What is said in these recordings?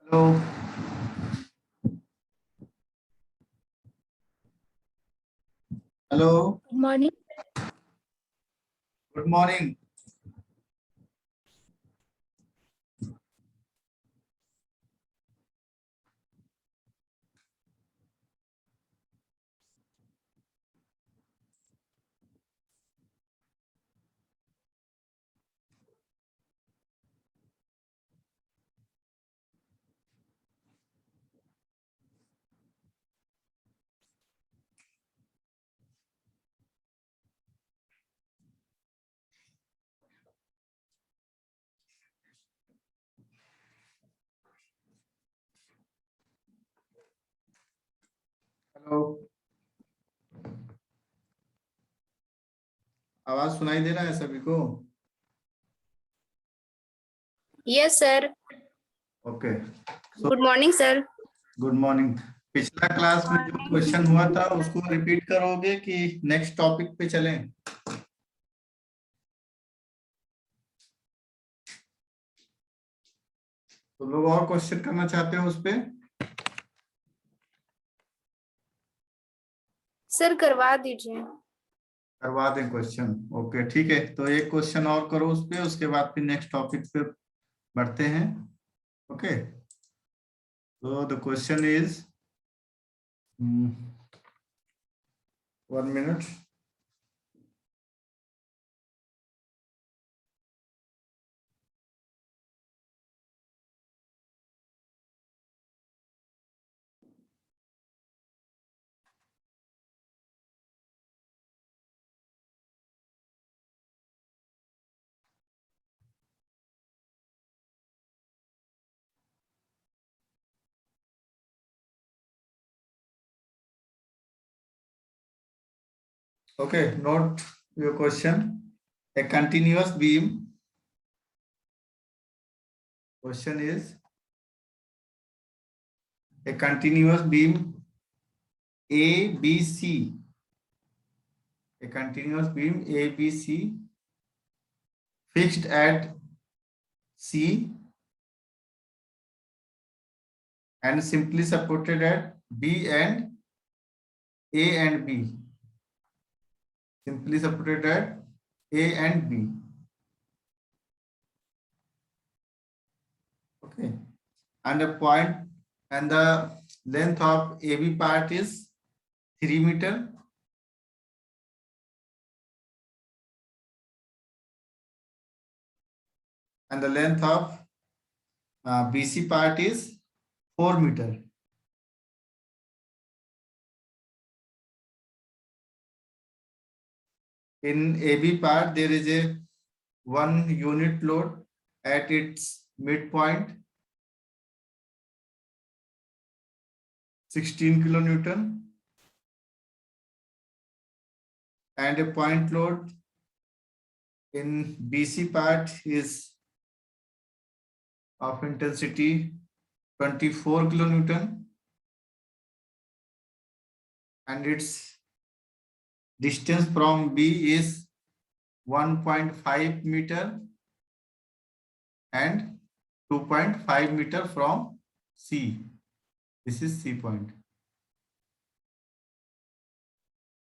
Hello. Hello. Good morning. Good morning. Hello. आवाज सुनाई दे रहा है सभी को? Yes, sir. Okay. Good morning, sir. Good morning. पिछला क्लास में जो क्वेश्चन हुआ था उसको रिपीट करोगे कि नेक्स्ट टॉपिक पे चलें? तो लोग और क्वेश्चन करना चाहते हो उस पे? सर करवा दीजिए। करवा दें क्वेश्चन। ओके ठीक है, तो एक क्वेश्चन और करो उस पे, उसके बाद फिर नेक्स्ट टॉपिक पे बढ़ते हैं। ओके, तो the question is 1 minute. Okay, note your question. A continuous beam. Question is a continuous beam ABC. A continuous beam ABC fixed at C and simply supported at B and A and B. Simply supported at A and B. Okay, and a point and the length of AB part is 3 meter. And the length of BC part is 4 meter. In AB part, there is a 1 unit load at its midpoint, 16 kilonewton, and a point load in BC part is of intensity 24 kilonewton, and its distance from B is 1.5 meter and 2.5 meter from C. This is C point.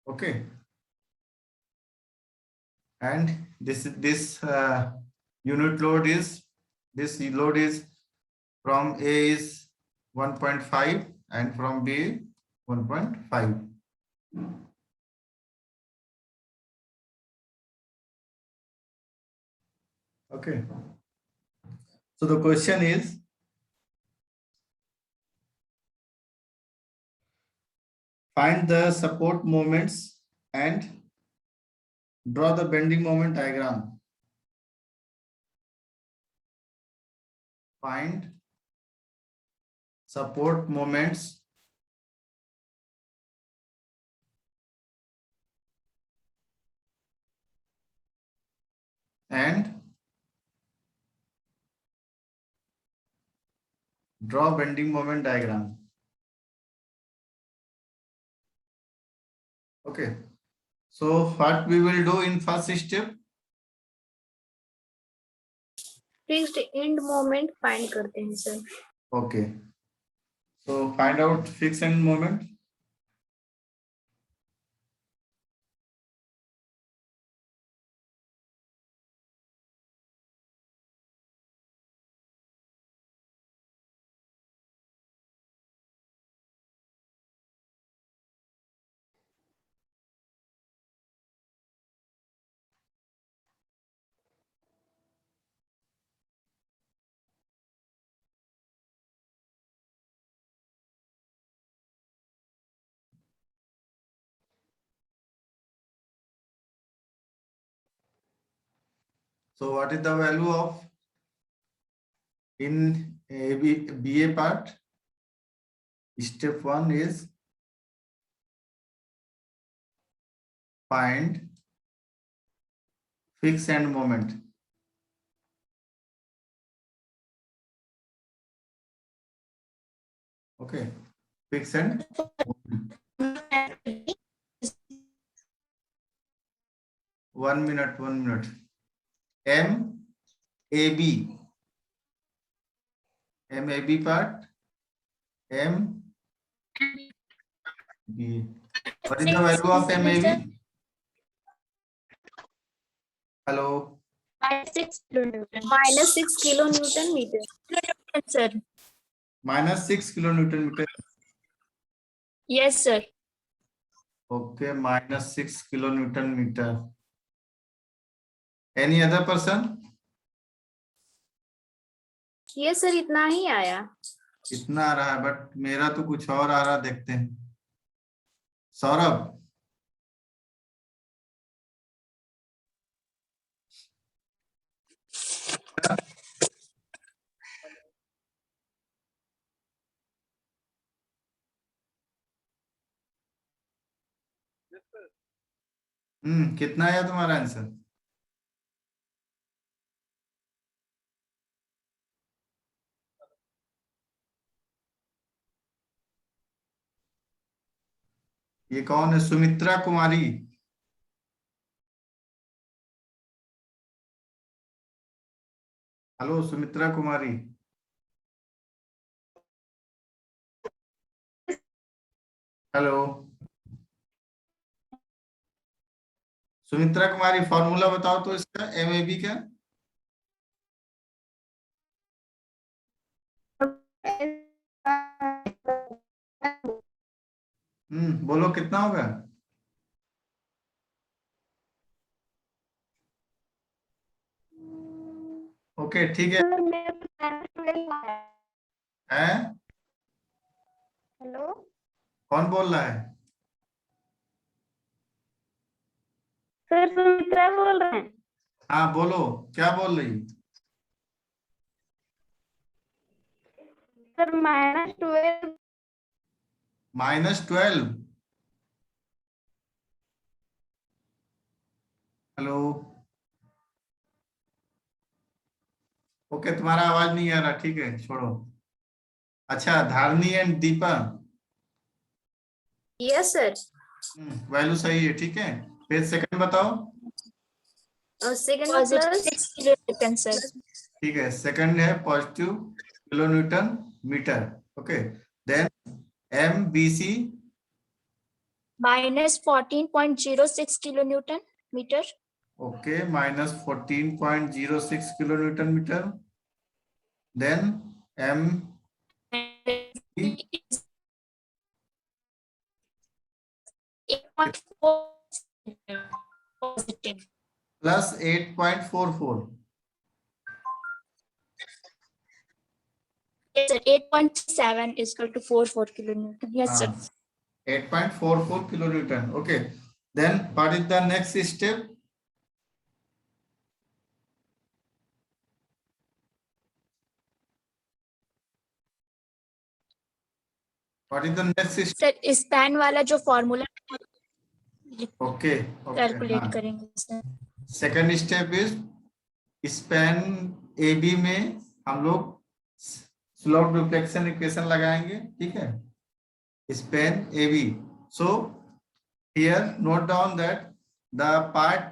Okay, and this unit load is, this load is from A is 1.5 and from B 1.5. Okay, so the question is, find the support moments and draw the bending moment diagram. Find support moments and draw bending moment diagram. Okay, so what we will do in first step? Fixed end moment find करते हैं sir. Okay. So find out fixed end moment. So what is the value of in BA part? Step 1 is find fixed end moment. Okay, fixed end moment. 1 minute, 1 minute. MAB part, MB. What is the value of MAB? Hello. -6 kilonewton meter. Sir. -6 kilonewton meter. Yes, sir. Okay, -6 kilonewton meter. Any other person? Yes, sir. इतना ही आया. इतना आ रहा है, but मेरा तो कुछ और आ रहा, देखते हैं. सौरभ. कितना आया तुम्हारा आंसर? ये कौन है? सुमित्रा कुमारी. हेलो सुमित्रा कुमारी. हेलो सुमित्रा कुमारी, फॉर्मूला बताओ तो इसका MAB का. बोलो कितना होगा? ओके ठीक है. हैं? हेलो. कौन बोल रहा है? सर सुमित्रा बोल रहे हैं. हाँ बोलो, क्या बोल रही? सर -12. -12. हेलो. ओके, तुम्हारा आवाज नहीं आ रहा, ठीक है छोड़ो. अच्छा, Dharani and Deepa. Yes sir. Value सही है, ठीक है. फिर सेकंड बताओ. Second plus 6 kilonewton sir. ठीक है, सेकंड है positive kilonewton metre. Okay, then MBC -14.06 kilonewton meter. Okay, -14.06 kilonewton metre. Then M Is 8.4 positive. Plus 8.44. Yes, sir. 8.7 is equal to 44 kilonewton. Yes, sir. 8.44 kilonewton. Okay, then what is the next step? What is the next step? Sir span वाला जो formula Okay, calculate हाँ. करेंगे sir. Second step is span AB में हम लोग slot reflection equation लगाएंगे, ठीक है. Span AB. So here note down that the part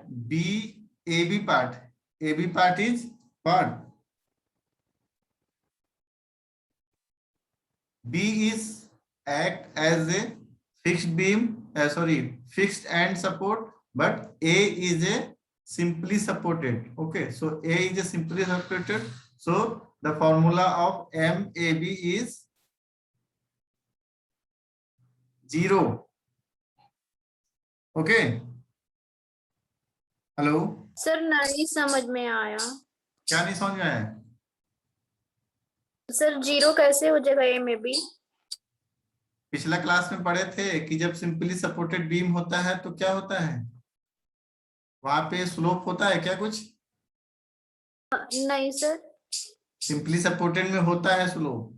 AB part is what? B is act as a fixed beam, fixed end support, but A is a simply supported. Okay, so A is a simply supported. So the formula of MAB is 0. Okay. Hello, sir नहीं समझ में आया। क्या नहीं समझ में आया? Sir 0 कैसे हो जाएगा ए में भी? पिछला क्लास में पढ़े थे कि जब सिंपली सपोर्टेड बीम होता है तो क्या होता है, वहां पे स्लोप होता है क्या कुछ? नहीं सर। सिंपली सपोर्टेड में होता है स्लोप,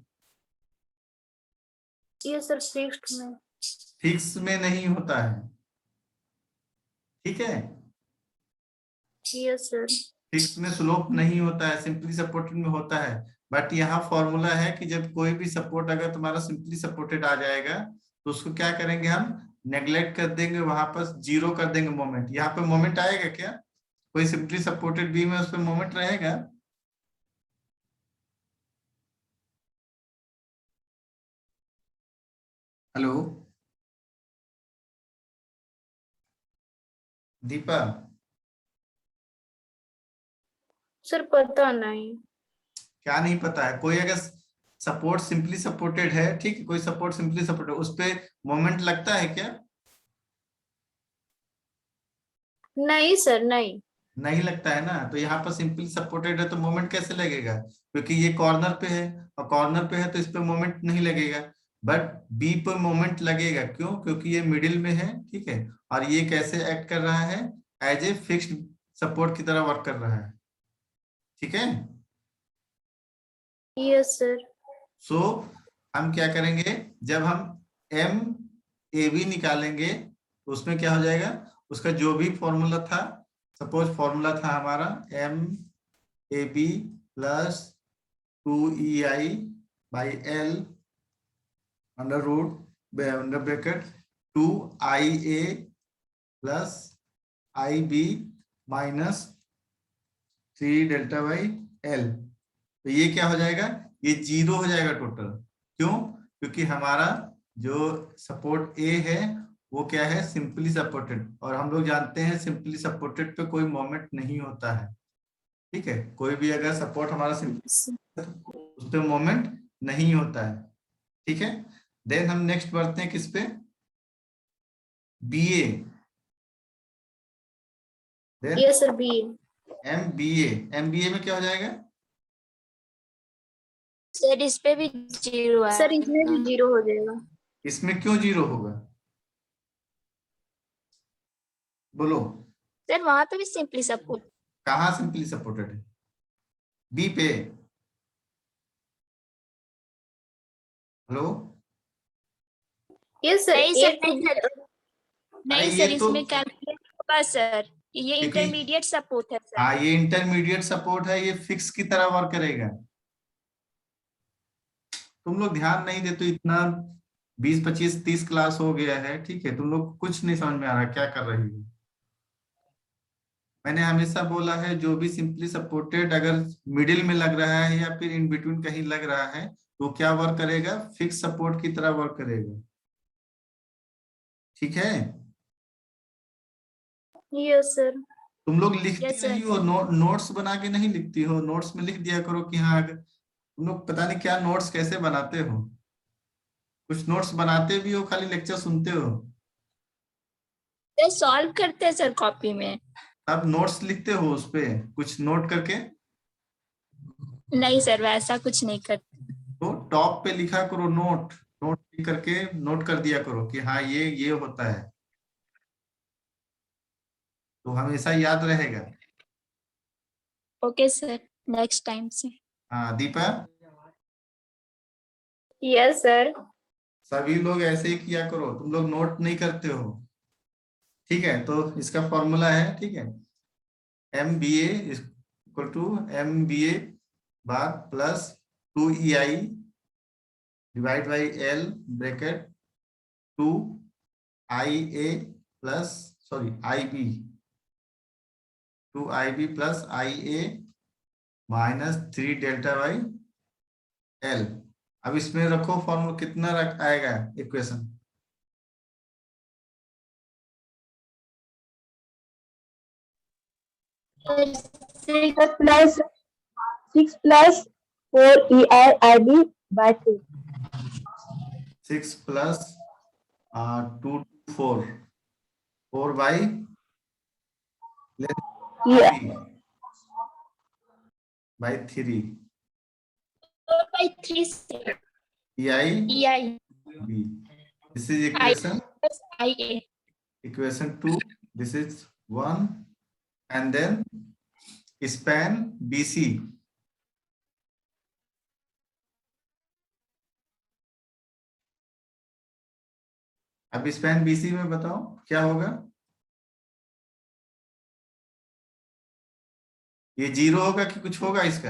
ये सर फिक्स्ड में। फिक्स में नहीं होता है। ठीक है, यस सर। फिक्स में स्लोप नहीं होता है, सिंपली सपोर्टेड में होता है। बट यहाँ फॉर्मूला है कि जब कोई भी सपोर्ट अगर तुम्हारा सिंपली सपोर्टेड आ जाएगा तो उसको क्या करेंगे, हम नेग्लेक्ट कर देंगे, वहां पर 0 कर देंगे मोमेंट। यहाँ पे मोमेंट आएगा क्या? कोई सिंपली सपोर्टेड बीम है उस पर मोमेंट रहेगा? हेलो दीपा, सर पता नहीं। क्या नहीं पता है? कोई अगर सपोर्ट सिंपली सपोर्टेड है, ठीक है, कोई सपोर्ट सिंपली सपोर्टेड, उस पे मोमेंट लगता है क्या? नहीं सर नहीं। नहीं लगता है ना। तो यहाँ पर सिंपली सपोर्टेड है तो मोमेंट कैसे लगेगा? क्योंकि ये कॉर्नर पे है, और कॉर्नर पे है तो इस पे मोमेंट नहीं लगेगा। बट बी पे मोमेंट लगेगा, क्यों? क्योंकि ये मिडिल में है, ठीक है, और ये कैसे एक्ट कर रहा है, एज ए फिक्स्ड सपोर्ट की तरह वर्क कर रहा है। ठीक है, यस सर। सो हम क्या करेंगे, जब हम एम ए बी निकालेंगे तो उसमें क्या हो जाएगा, उसका जो भी फॉर्मूला था, सपोज फॉर्मूला था हमारा M A B plus 2EI by L under root under bracket 2IA plus IB minus 3 delta by L. तो ये क्या हो जाएगा, ये 0 हो जाएगा टोटल। क्यों? क्योंकि हमारा जो सपोर्ट ए है वो क्या है, सिंपली सपोर्टेड, और हम लोग जानते हैं सिंपली सपोर्टेड पे कोई मोमेंट नहीं होता है। ठीक है, कोई भी अगर सपोर्ट हमारा सिंपली उस पे मोमेंट नहीं होता है। ठीक है, देन हम नेक्स्ट बढ़ते हैं किस पे, BA. Yes sir B. MBA में क्या हो जाएगा? सर इस पे भी 0 है। सर इसमें भी 0 हो जाएगा। इसमें क्यों 0 होगा, बोलो? सर वहां पे भी सिंपली सपोर्ट। कहाँ सिंपली सपोर्टेड है? बी पे। हेलो, यस सर नहीं सर, ए टू बी। नहीं अरे सर, ये तो इसमें कैलकुलेट होगा सर, ये क्योंकि इंटरमीडिएट सपोर्ट है सर। हाँ ये इंटरमीडिएट सपोर्ट है, ये फिक्स की तरह वर्क करेगा। तुम लोग ध्यान नहीं देते, इतना 20 25 30 क्लास हो गया है, ठीक है, तुम लोग कुछ नहीं समझ में आ रहा क्या कर रही हो। मैंने हमेशा बोला है जो भी सिंपली सपोर्टेड अगर मिडिल में लग रहा है या फिर इन बिटवीन कहीं लग रहा है तो क्या वर्क करेगा, फिक्स सपोर्ट की तरह वर्क करेगा। ठीक है, यस सर। तुम लोग लिखती यस नहीं सर। हो, नोट्स बना के नहीं लिखती हो, नोट्स में लिख दिया करो कि हाँ अगर तुम लोग पता नहीं क्या नोट्स कैसे बनाते हो, कुछ नोट्स बनाते भी हो खाली लेक्चर सुनते हो। सर सॉल्व करते हैं सर कॉपी में। अब नोट्स लिखते हो उस पे कुछ नोट करके? नहीं सर, वैसा कुछ नहीं करते। तो टॉप पे लिखा करो नोट, नोट लिख करके नोट कर दिया करो कि हाँ ये होता है, तो हमेशा याद रहेगा। ओके सर, नेक्स्ट टाइम से। हाँ दीपा, यस सर। सभी लोग ऐसे ही किया करो, तुम लोग नोट नहीं करते हो। ठीक है, तो इसका फॉर्मूला है, ठीक है, M B equal to MBA bar plus 2EI divide by L bracket 2IA plus IB 2IB plus IA minus 3 delta by L. अब इसमें रखो फॉर्मूला, कितना आएगा equation? Plus 6 plus 4 EIIB by 3. 6 plus 2 4 4 by Yeah. 3 4 by 3 sir. EI EI B. This is I equation plus IA. equation 2. This is 1, and then span BC. अब span BC में बताओ क्या होगा? ये 0 होगा कि कुछ होगा इसका?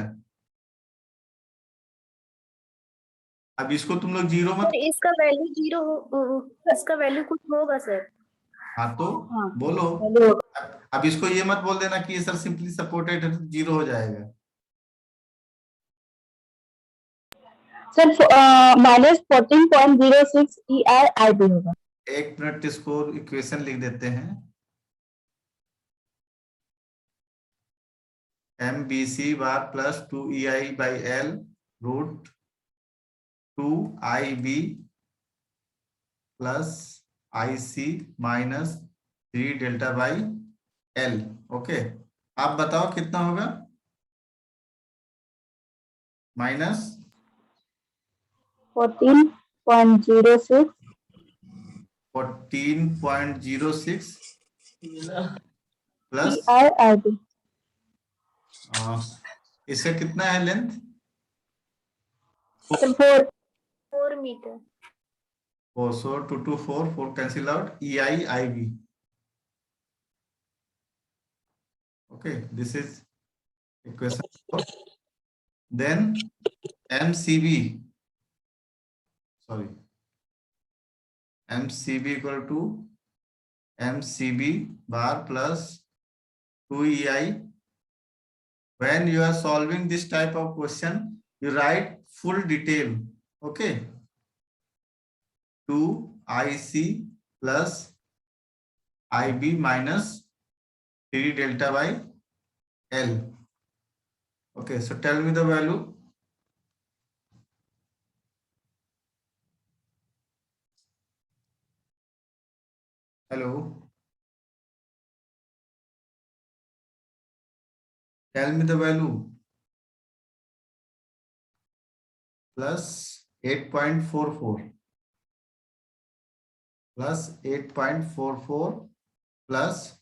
अब इसको तुम लोग 0 मत, सर इसका वैल्यू 0 इसका वैल्यू कुछ होगा सर। हाँ तो हाँ, बोलो। value अब इसको ये मत बोल देना कि ये सर सिंपली सपोर्टेड है तो 0 हो जाएगा। सर माइनस 14.06 EIIB होगा। एक मिनट, इसको इक्वेशन लिख देते हैं। MBC bar plus 2EI by L root 2IB plus IC minus 3 delta by L। Okay, आप बताओ कितना होगा? Minus 14.06 14.06 plus EIIB। इसका कितना है length? 4 metre. 4, so 2 to 4, 4 cancel out, EIIB. Okay, this is equation 4. Then MCB, sorry, MCB equal to MCB bar plus 2EI. When you are solving this type of question, you write full detail. Okay, 2IC plus IB minus 3 delta by L. Okay, so tell me the value. Hello. Tell me the value. Plus 8.44 plus 8.44 plus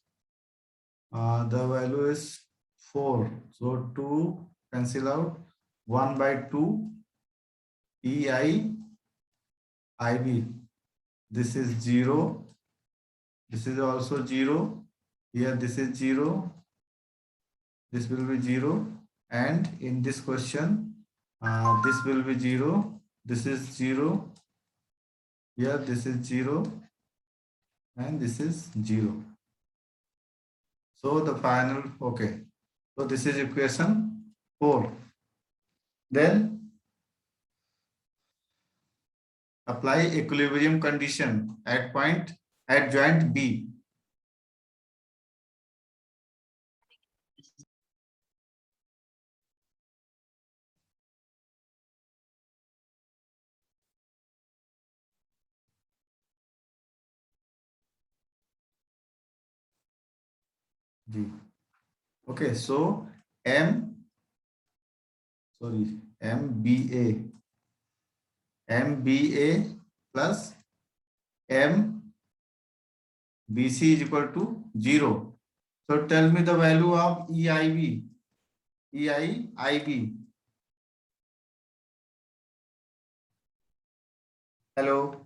the value is 4. So 2 cancel out, 1 by 2 EIIB. This is 0. This is also 0. Here this is 0. This will be 0. And in this question, this will be 0. This is 0. Here this is 0. And this is 0. So the final, okay. So this is equation 4. Then apply equilibrium condition at joint B. G. Okay, so MBA plus MBC is equal to 0. So tell me the value of EIB. Hello.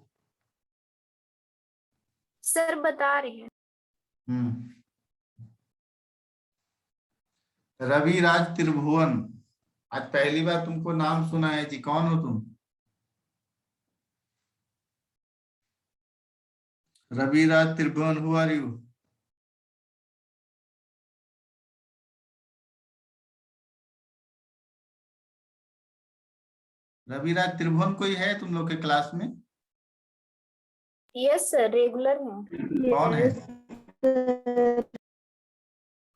Sir बता रहे हैं। रविराज त्रिभुवन, आज पहली बार तुमको नाम सुना है जी, कौन हो तुम? रविराज त्रिभुवन, हु आर यू? रविराज त्रिभुवन कोई है तुम लोग के क्लास में? यस सर, रेगुलर है। कौन है? Sir.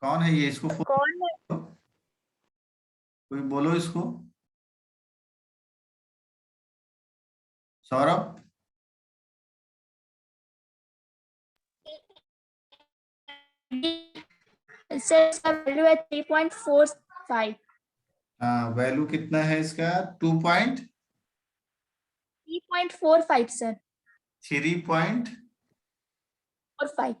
कौन है ये? इसको कौन है? कोई बोलो इसको। सौरभ। Sir, इसका वैल्यू है 3.45. हाँ, वैल्यू कितना है इसका? 2.3 3.45 sir, 3.5। 45.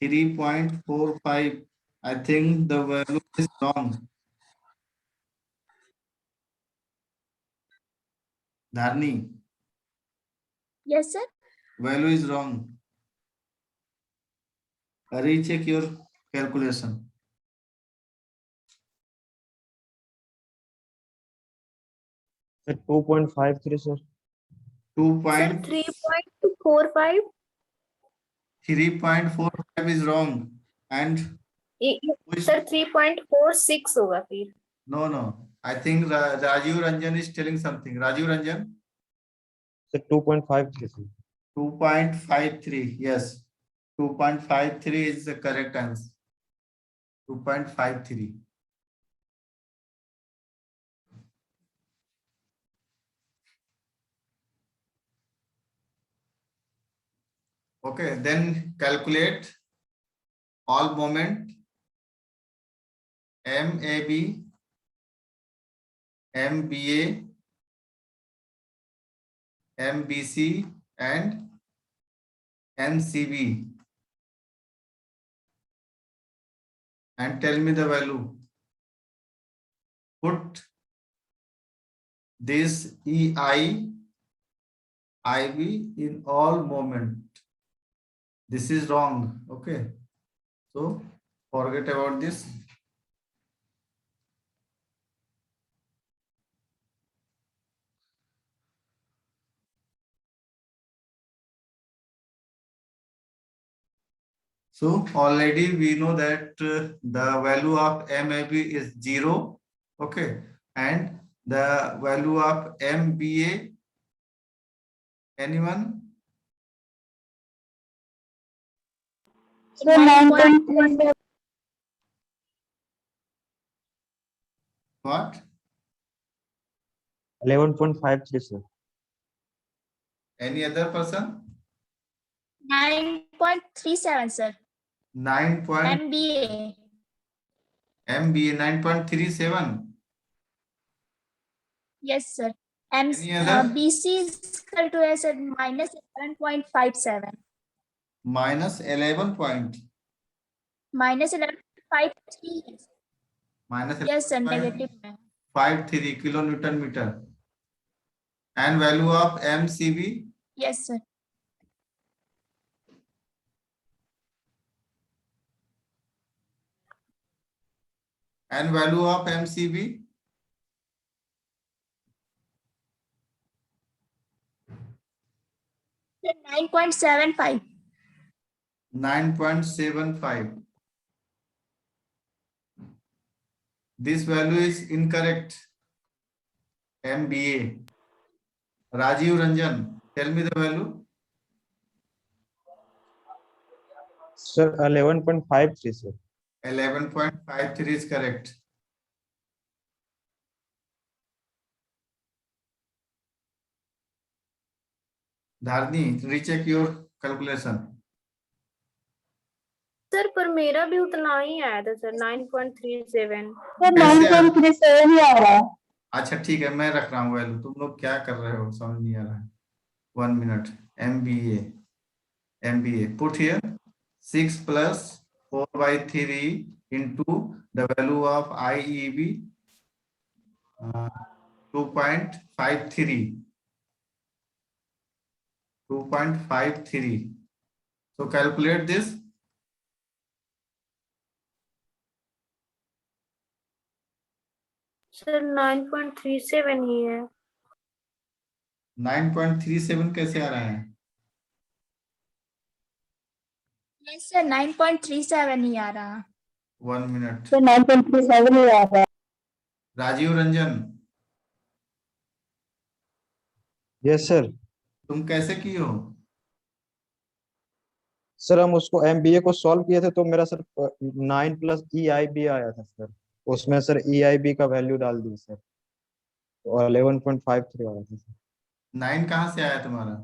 3.45. I think the value is wrong. Dharni, Yes sir. value is wrong. Recheck your calculation. Sir, 2.53, sir. Sir 3.45। 3.45 is wrong. And which, sir 3.46 होगा फिर। no. I think Rajiv Ranjan is telling something. Rajiv Ranjan, Sir, 2.53, sir. 2.53. Yes, 2.53 is the correct answer. 2.53. Okay, then calculate all moment MAB, MBA, MBC and MCB and tell me the value. Put this EI, IB in all moment. This is wrong. Okay, so forget about this. So already we know that the value of MAB is 0. Okay, and the value of MBA, anyone? Sir, 9.37. What? 11.53, sir. Any other person? 9.37 sir, 9. MBA. MBA 9.37. Yes sir. Any other? BC is equal to as a minus 11.57. Minus 11 point. Minus 11.53. Minus Yes sir, negative. 53 kilonewton meter. And value of MCB? Yes sir. And value of MCB? Sir, 9.75. 9.75. This value is incorrect. MBA. Rajiv Ranjan, tell me the value. Sir, 11.53, sir. 11.53 is correct. Dharni, recheck your calculation. Sir पर मेरा भी उतना ही आया था sir, 9.37। Sir, 9.37 ही आ रहा है. अच्छा ठीक है, मैं रख रहा हूँ वैल्यू। तुम लोग क्या कर रहे हो समझ नहीं आ रहा है। 1 minute. MBA put here 6 plus 4/3 into the value of IEB 2.53. 2.53. So calculate this. Sir 9.37 ही है। 9.37 कैसे आ रहा है? Yes sir, 9.37 ही आ रहा. 1 minute. Sir, 9.37 ही आ रहा है. Rajeev Ranjan, yes sir. तुम कैसे की हो? सर हम उसको एमबीए को सॉल्व किए थे तो मेरा सर 9 प्लस ई आई बी आया था सर। उसमें सर ई आई बी का वैल्यू डाल दी सर, तो 11.53 आया था सर। 9 कहाँ से आया तुम्हारा?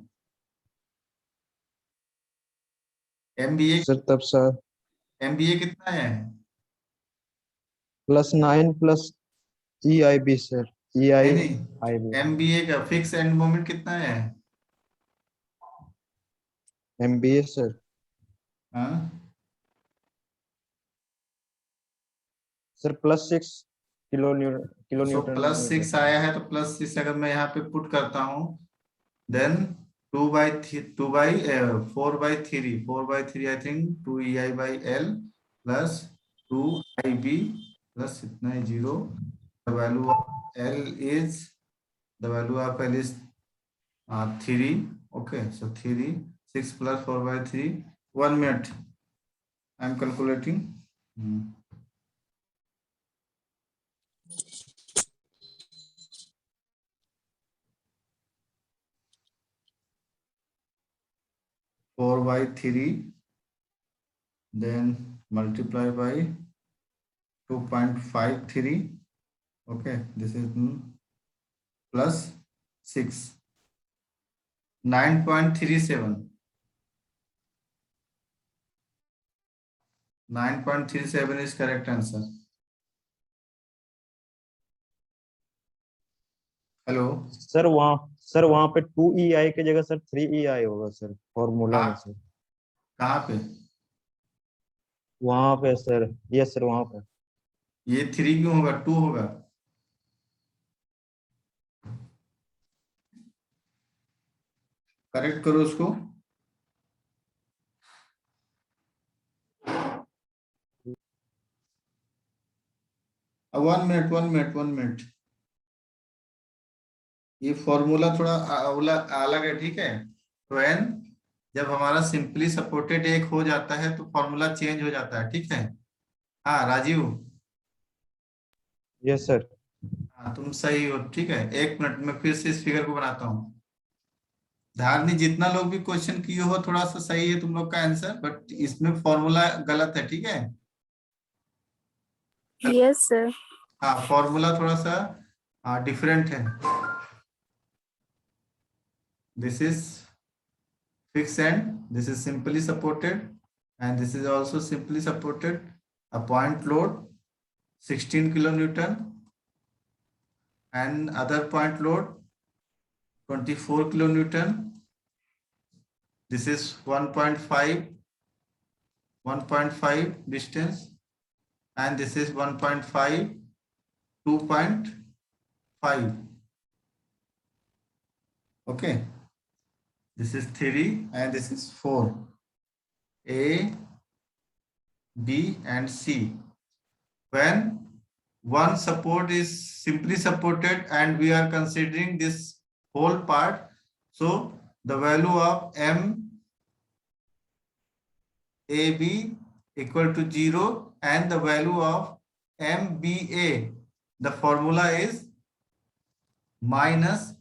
एमबीए, सर तब सर एमबीए कितना है? +9 प्लस ई आई बी सर, ई नहीं आई आई बी। नहीं, एमबीए का फिक्स एंड मोमेंट कितना है? एमबीए सर, हाँ, सर किलो सो न्यूटन मीटर +6 सर। आया है, तो +6 अगर मैं यहाँ पे पुट करता हूँ, then 4/3 I think 2 EI/L plus 2 IB plus इतना है 0। The value of L is the value of L is 3। Okay, so 3, 6 plus 4/3, 1 minute, I am calculating. 4/3, then multiply by 2.53. Okay, this is plus 6, 9.37, 9.37 is correct answer. Hello, sir वहाँ पे 2 EI की जगह sir 3 EI होगा sir formula में हाँ, sir. कहाँ पे? वहाँ पे सर, यस सर वहाँ पे। ये 3 क्यों होगा, 2 होगा? करेक्ट करो उसको। अब 1 मिनट, 1 मिनट, 1 मिनट, ये फॉर्मूला थोड़ा अलग है, ठीक है? तो एन जब हमारा सिंपली सपोर्टेड एक हो जाता है तो फॉर्मूला चेंज हो जाता है, ठीक है? हाँ राजीव, यस सर। हाँ तुम सही हो, ठीक है। 1 मिनट में फिर से इस फिगर को बनाता हूँ। ध्यान नहीं, जितना लोग भी क्वेश्चन किए हो थोड़ा सा सही है तुम लोग का आंसर, बट इसमें फॉर्मूला गलत है, ठीक है? Yes, sir. हाँ, फॉर्मूला थोड़ा सा डिफरेंट है। This is fixed end, this is simply supported, and this is also simply supported. A point load 16 kilonewton and other point load 24 kilonewton. This is 1.5 distance, and this is 1.5, 2.5. Okay, this is 3 and this is 4. A, B and C. When one support is simply supported and we are considering this whole part, so the value of MAB equal to 0 and the value of MBA, the formula is minus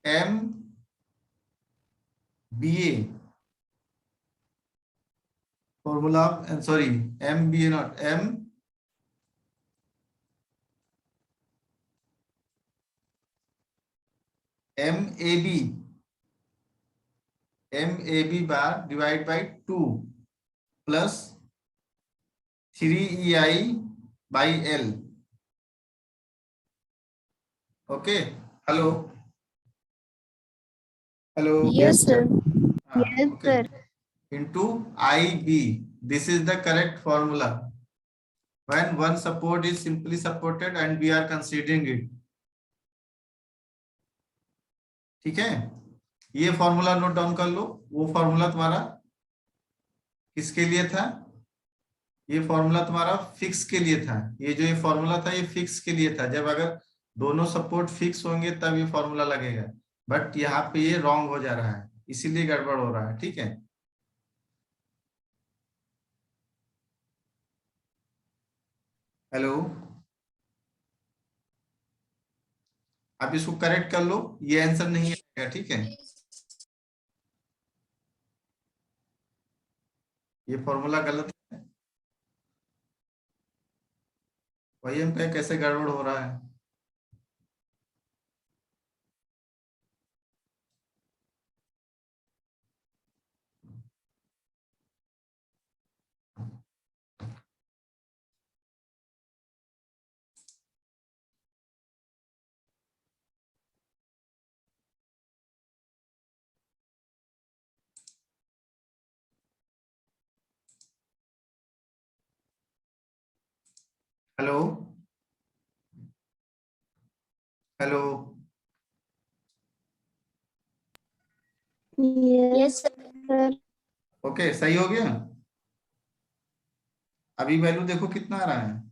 MBA. Formula of, sorry, MBA not MAB bar divided by 2 plus 3EI/L. Okay, hello, hello. Yes, sir. Yes, Okay, sir. into IB. This is the correct formula. When one support is simply supported and we are considering it. ठीक है, ये formula note down कर लो। वो formula तुम्हारा किसके लिए था? ये फॉर्मूला तुम्हारा फिक्स के लिए था। ये जो ये फॉर्मूला था ये फिक्स के लिए था, जब अगर दोनों सपोर्ट फिक्स होंगे तब ये फॉर्मूला लगेगा। बट यहाँ पे ये रॉन्ग हो जा रहा है, इसीलिए गड़बड़ हो रहा है, ठीक है? हेलो, आप इसको करेक्ट कर लो, ये आंसर नहीं आएगा, ठीक है। ये फॉर्मूला गलत है, वही हम कहे कैसे गड़बड़ हो रहा है। Hello hello, Yes, sir. Okay सही हो गया। अभी वैल्यू देखो कितना आ रहा है,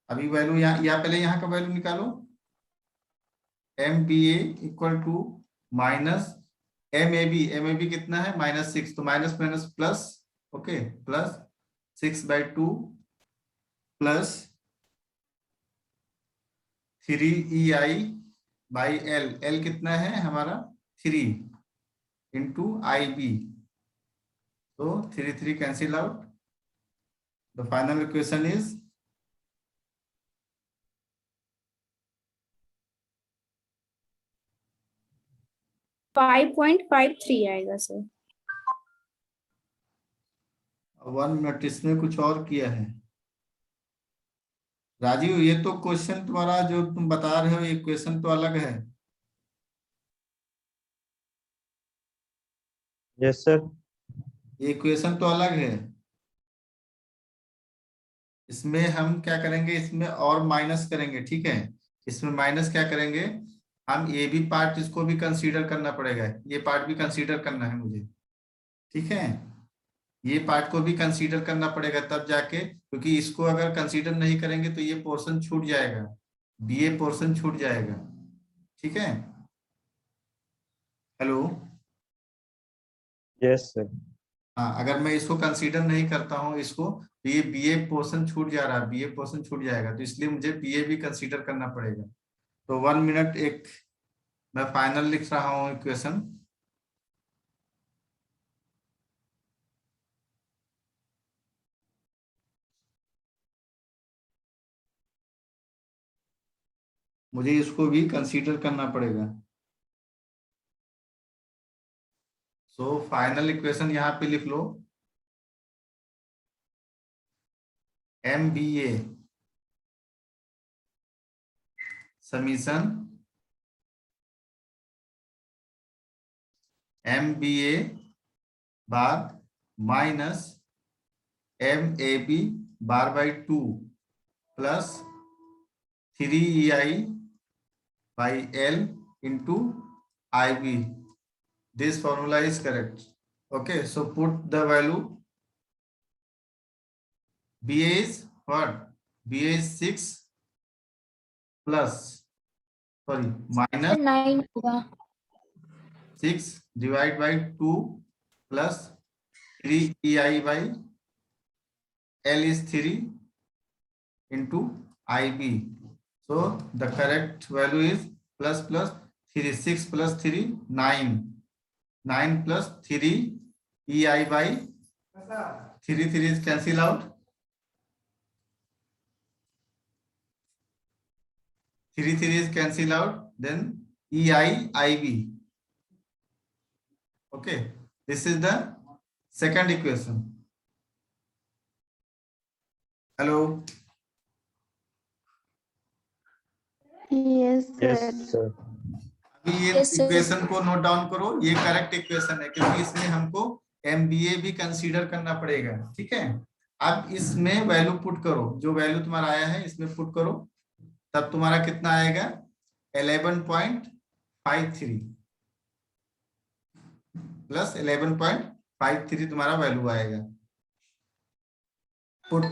अभी वैल्यू यहाँ, या पहले यहाँ का वैल्यू निकालो। M B A equal to minus M A B कितना है, -6, तो minus minus plus, okay, plus 6/2 plus 3EI/L, L कितना है हमारा 3 इंटू IB, तो 3 cancel out, the final equation is 5.53 आएगा सर। 1 मिनट, इसमें कुछ और किया है राजीव, ये तो क्वेश्चन तुम्हारा जो तुम बता रहे हो ये क्वेश्चन तो अलग है। Yes sir. ये क्वेश्चन तो अलग है, इसमें हम क्या करेंगे, इसमें और माइनस करेंगे, ठीक है। इसमें माइनस क्या करेंगे, हम ये भी पार्ट इसको भी कंसीडर करना पड़ेगा, ये पार्ट भी कंसीडर करना है मुझे, ठीक है। ये पार्ट को भी कंसीडर करना पड़ेगा तब जाके, क्योंकि इसको अगर कंसीडर नहीं करेंगे तो ये पोर्शन छूट जाएगा, बीए पोर्शन छूट जाएगा, ठीक है। Hello, yes sir. हाँ, अगर मैं इसको कंसीडर नहीं करता हूँ इसको, तो ये बीए पोर्शन छूट जा रहा है, बीए पोर्शन छूट जाएगा, तो इसलिए मुझे बीए भी कंसीडर करना पड़ेगा। तो 1 मिनट, एक मैं फाइनल लिख रहा हूँ इक्वेशन। मुझे इसको भी कंसीडर करना पड़ेगा। सो फाइनल इक्वेशन यहाँ पे लिख लो, MBA summation MBA bar minus MAB bar by 2 plus 3EI/L into IB. This formula is correct. Okay, so put the value. BA is what? BA is 6 plus, sorry, minus 9 होगा। 6 divided by 2 plus 3EI/L is 3 into IB. So the correct value is plus 3, 6 plus 3, 9, 9 plus 3 EI/3 is cancel out, 3 is cancel out, then EI/IB. Okay, this is the second equation. Hello, Yes, yes sir. Sir. अभी ये Yes, sir. Equation को note down करो, ये correct equation है, क्योंकि इसमें हमको MBA भी कंसीडर करना पड़ेगा, ठीक है। अब इसमें वैल्यू पुट करो, जो वैल्यू तुम्हारा आया है इसमें पुट करो, तब तुम्हारा कितना आएगा 11.53 प्लस 11.53 तुम्हारा वैल्यू आएगा। पुट,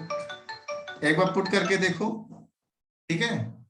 एक बार पुट करके देखो, ठीक है।